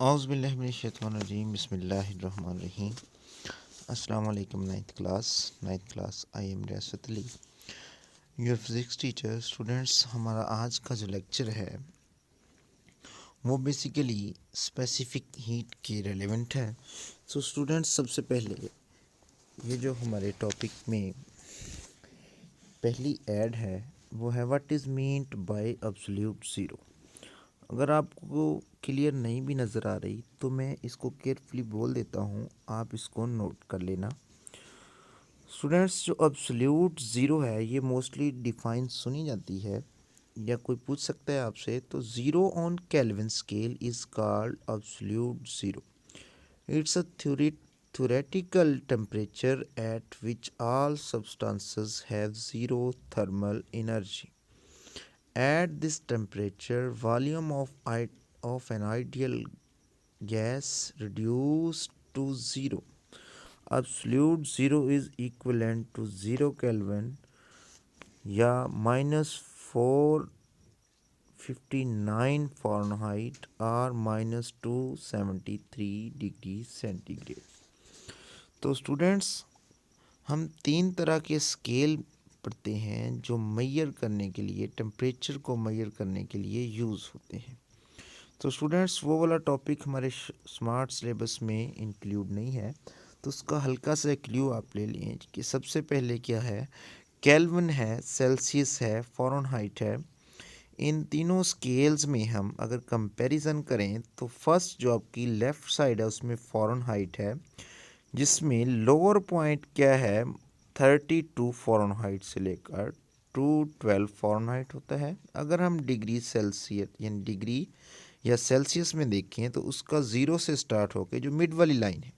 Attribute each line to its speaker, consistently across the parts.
Speaker 1: औज़ुबिल्लाहिमिनश्शैतानिर्रजीम बिस्मिल्लाहिर्रहमानिर्रहीम। अस्सलाम वालेकुम नाइन्थ क्लास आई एम रियासत Ali your physics teacher. Students, हमारा आज का जो लेक्चर है वो बेसिकली स्पेसिफिक हीट के रेलेवेंट है। सो स्टूडेंट्स, सबसे पहले ये जो हमारे टॉपिक में पहली ऐड है वो है what is meant by absolute zero. अगर आपको क्लियर नहीं भी नज़र आ रही तो मैं इसको केयरफुली बोल देता हूँ, आप इसको नोट कर लेना। स्टूडेंट्स, जो एब्सोल्यूट ज़ीरो है ये मोस्टली डिफाइन सुनी जाती है या कोई पूछ सकता है आपसे, तो zero on kelvin scale is called absolute zero. It's a theoretical temperature at which all substances have zero thermal energy. At this temperature, volume of an ideal gas reduced to zero. Absolute zero is equivalent to 0 Kelvin या -459 Fahrenheit और -273 degree centigrade. तो students, हम तीन तरह के scale पढ़ते हैं जो मैयर करने के लिए, टेम्परेचर को मैयर करने के लिए यूज़ होते हैं। तो स्टूडेंट्स, वो वाला टॉपिक हमारे स्मार्ट सिलेबस में इंक्लूड नहीं है, तो उसका हल्का सा क्लू आप ले लें कि सबसे पहले क्या है, केल्विन है, सेल्सियस है, फ़ारेनहाइट है। इन तीनों स्केल्स में हम अगर कंपैरिजन करें तो फर्स्ट जो आपकी लेफ़्ट साइड है उसमें फ़ारेनहाइट है, जिसमें लोअर पॉइंट क्या है 32 फ़ारेनहाइट से लेकर 212 फ़ारेनहाइट होता है। अगर हम डिग्री सेल्सियस यानी डिग्री या सेल्सियस में देखें तो उसका ज़ीरो से स्टार्ट होकर जो मिड वाली लाइन है,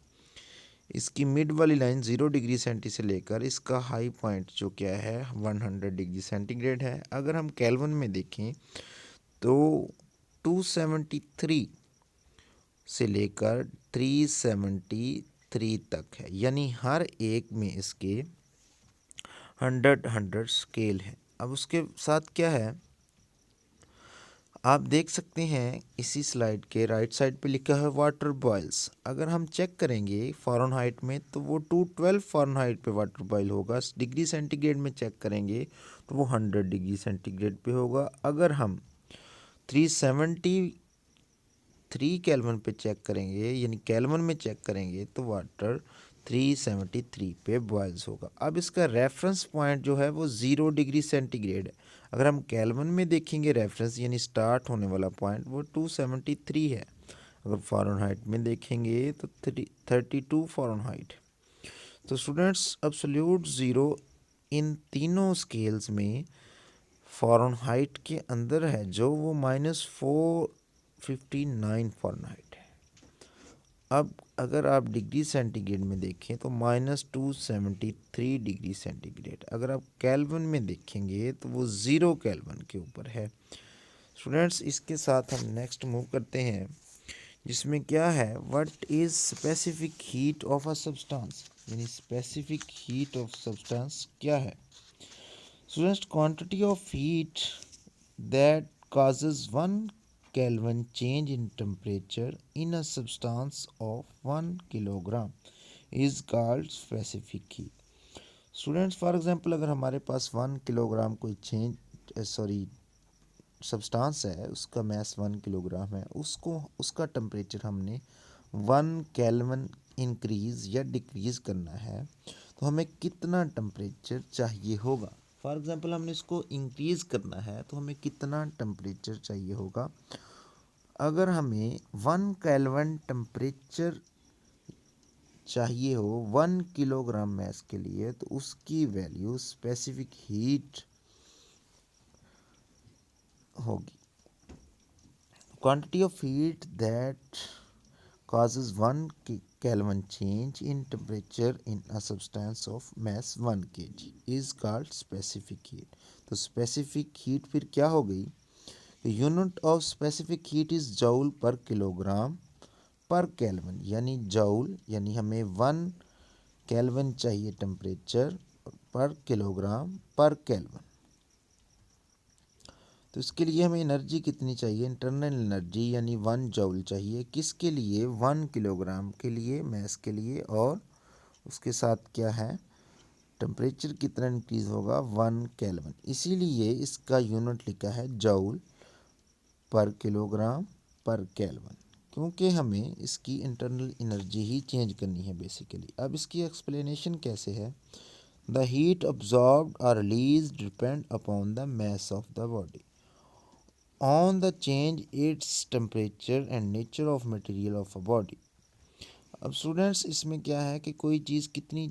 Speaker 1: इसकी मिड वाली लाइन 0 डिग्री सेंटी से लेकर इसका हाई पॉइंट जो क्या है 100 डिग्री सेंटीग्रेड है। अगर हम केल्विन में देखें तो 273 से लेकर 373 तक है, यानी हर एक में इसके 100 स्केल है। अब उसके साथ क्या है, आप देख सकते हैं इसी स्लाइड के राइट साइड पे लिखा है वाटर बॉयल्स। अगर हम चेक करेंगे फ़ारेनहाइट में तो वो 212 फ़ारेनहाइट पे वाटर बॉयल होगा। डिग्री सेंटीग्रेड में चेक करेंगे तो वो 100 डिग्री सेंटीग्रेड पे होगा। अगर हम 373 केल्विन पे चेक करेंगे यानी केल्विन में चेक करेंगे तो वाटर 373 पे बॉयल्स होगा। अब इसका रेफरेंस पॉइंट जो है वो 0 डिग्री सेंटीग्रेड है। अगर हम केल्विन में देखेंगे रेफरेंस यानी स्टार्ट होने वाला पॉइंट वो 273 है। अगर फ़ारेनहाइट में देखेंगे तो 32 फ़ारेनहाइट। तो स्टूडेंट्स, एब्सोल्यूट ज़ीरो इन तीनों स्केल्स में फ़ारेनहाइट के अंदर है जो वो -459 फ़ारेनहाइट है। अब अगर आप डिग्री सेंटीग्रेड में देखें तो -273 डिग्री सेंटीग्रेड। अगर आप केल्विन में देखेंगे तो वो 0 केल्विन के ऊपर है। स्टूडेंट्स, इसके साथ हम नेक्स्ट मूव करते हैं, जिसमें क्या है what is specific heat of a substance, यानी स्पेसिफिक हीट ऑफ सब्सटेंस क्या है। Students, quantity of heat that causes 1 Kelvin change in temperature in a substance of 1 kilogram is called specific heat. Students, for example अगर हमारे पास 1 kilogram कोई substance है, उसका mess 1 kilogram है, उसको उसका टेम्परेचर हमने 1 केल्विन इंक्रीज़ या डिक्रीज़ करना है तो हमें कितना टेम्परेचर चाहिए होगा। फॉर एग्ज़ाम्पल हमने इसको इंक्रीज़ करना है तो हमें कितना टेम्परेचर चाहिए होगा। अगर हमें 1 केल्विन टेम्परेचर चाहिए हो 1 किलोग्राम मैस के लिए तो उसकी वैल्यू स्पेसिफिक हीट होगी। Quantity of heat that causes 1 Kelvin change in temperature in a substance of mass 1 kg is called specific heat. तो specific heat फिर क्या हो गई, unit of specific heat is joule पर किलोग्राम पर kelvin, यानी joule यानी हमें 1 केल्विन चाहिए टेम्परेचर पर किलोग्राम पर केल्विन। तो इसके लिए हमें एनर्जी कितनी चाहिए, इंटरनल एनर्जी यानी 1 जूल चाहिए। किसके लिए, 1 किलोग्राम के लिए, मास के लिए, और उसके साथ क्या है, टेम्परेचर कितना इंक्रीज होगा, 1 केल्विन। इसीलिए इसका यूनिट लिखा है जूल पर किलोग्राम पर केल्विन, क्योंकि हमें इसकी इंटरनल एनर्जी ही चेंज करनी है बेसिकली। अब इसकी एक्सप्लेनेशन कैसे है, द हीट अब्जॉर्ब्ड और release depend upon the mass of the body on the change its temperature and nature of material of a body. अब स्टूडेंट्स इसमें क्या है कि कोई चीज़ कितनी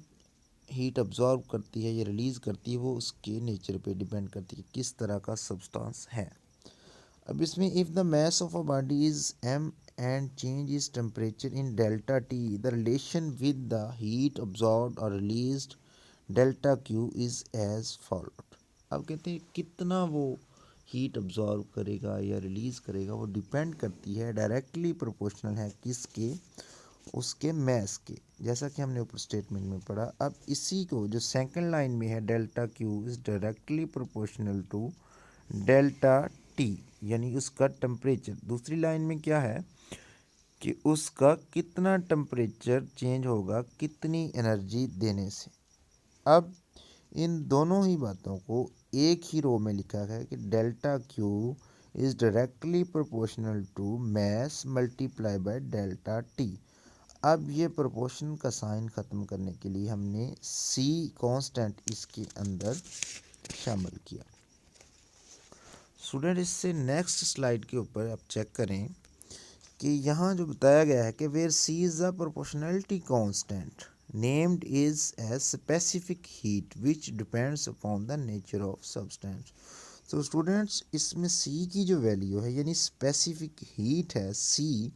Speaker 1: हीट अब्जॉर्ब करती है या रिलीज़ करती है वो उसके नेचर पे डिपेंड करती है, किस तरह का सब्सटेंस है। अब इसमें if the mass of a body is m and change is temperature in delta T, the relation with the heat absorbed or released delta Q is as followed। अब कहते हैं कितना वो हीट अब्जॉर्ब करेगा या रिलीज़ करेगा वो depend करती है, डायरेक्टली प्रोपोर्शनल है किसके, उसके मास के, जैसा कि हमने ऊपर स्टेटमेंट में पढ़ा। अब इसी को जो सेकंड लाइन में है, delta Q is directly proportional to delta T, यानी उसका टेम्परेचर। दूसरी लाइन में क्या है कि उसका कितना टेम्परेचर चेंज होगा कितनी एनर्जी देने से। अब इन दोनों ही बातों को एक ही रो में लिखा गया है कि delta Q is directly proportional to mass multiply by delta T. अब ये प्रोपोर्शन का साइन ख़त्म करने के लिए हमने सी कांस्टेंट इसके अंदर शामिल किया। स्टूडेंट इससे नेक्स्ट स्लाइड के ऊपर आप चेक करें कि यहाँ जो बताया गया है कि where C is the proportionality constant named is as specific heat which depends upon the nature of substance. तो स्टूडेंट्स इसमें सी की जो वैल्यू है यानी स्पेसिफिक हीट है सी,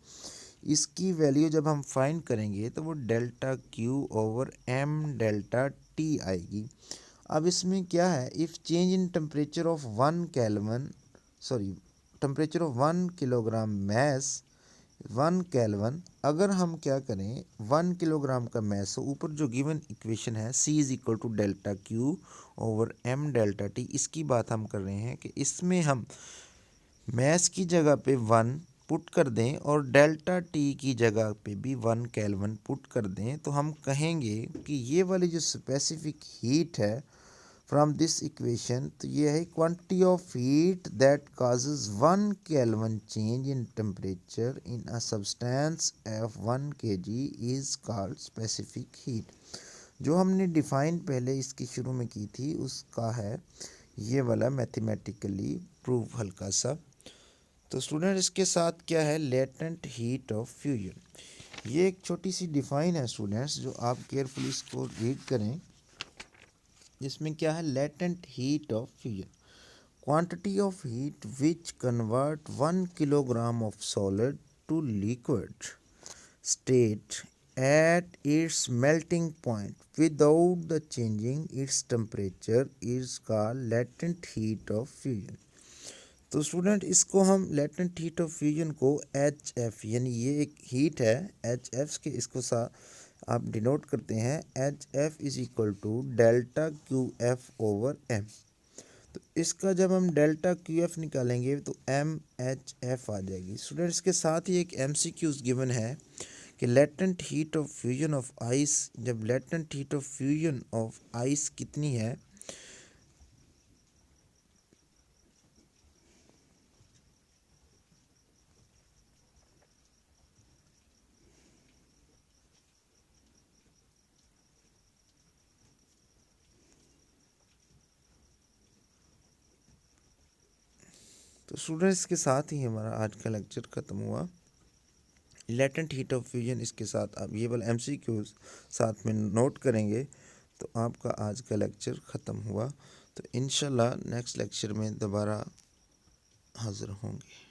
Speaker 1: इसकी वैल्यू जब हम फाइंड करेंगे तो वो delta Q over m delta T आएगी। अब इसमें क्या है, if change in temperature of 1 kelvin temperature of 1 kilogram mass 1 kelvin, अगर हम क्या करें 1 किलोग्राम का मास हो, ऊपर जो गिवन इक्वेशन है C is equal to delta Q over m delta T, इसकी बात हम कर रहे हैं कि इसमें हम मास की जगह पे 1 पुट कर दें और डेल्टा टी की जगह पे भी 1 केल्विन पुट कर दें, तो हम कहेंगे कि ये वाली जो स्पेसिफिक हीट है फ्रॉम दिस इक्वेशन, तो ये है quantity of heat that causes 1 kelvin change in temperature in a substance of 1 kg is called specific heat. जो हमने डिफाइन पहले इसकी शुरू में की थी उसका है ये वाला मैथमेटिकली प्रूफ हल्का सा। तो स्टूडेंट इसके साथ क्या है, लेटेंट हीट ऑफ फ्यूजन। ये एक छोटी सी डिफाइन है स्टूडेंट्स, जो आप केयरफुली इसको रीड करें। इसमें क्या है, latent heat of fusion, quantity of heat which convert 1 kilogram of solid to liquid state at its melting point without the changing its temperature is called latent heat of fusion। तो student इसको हम latent heat of fusion को H F, यानी ये एक heat है H F के, इसको आप डिनोट करते हैं H F is equal to delta Q F over m. तो इसका जब हम डेल्टा क्यू एफ निकालेंगे तो एम एच एफ आ जाएगी। स्टूडेंट इसके साथ ही एक एम सी क्यूज गिवन है कि latent heat of fusion of ice, जब latent heat of fusion of ice कितनी है, तो स्टूडेंट्स के साथ ही हमारा आज का लेक्चर ख़त्म हुआ। लेटेंट हीट ऑफ फ्यूजन, इसके साथ आप ये वाला MCQ साथ में नोट करेंगे तो आपका आज का लेक्चर ख़त्म हुआ। तो इंशाल्लाह नेक्स्ट लेक्चर में दोबारा हाज़िर होंगे।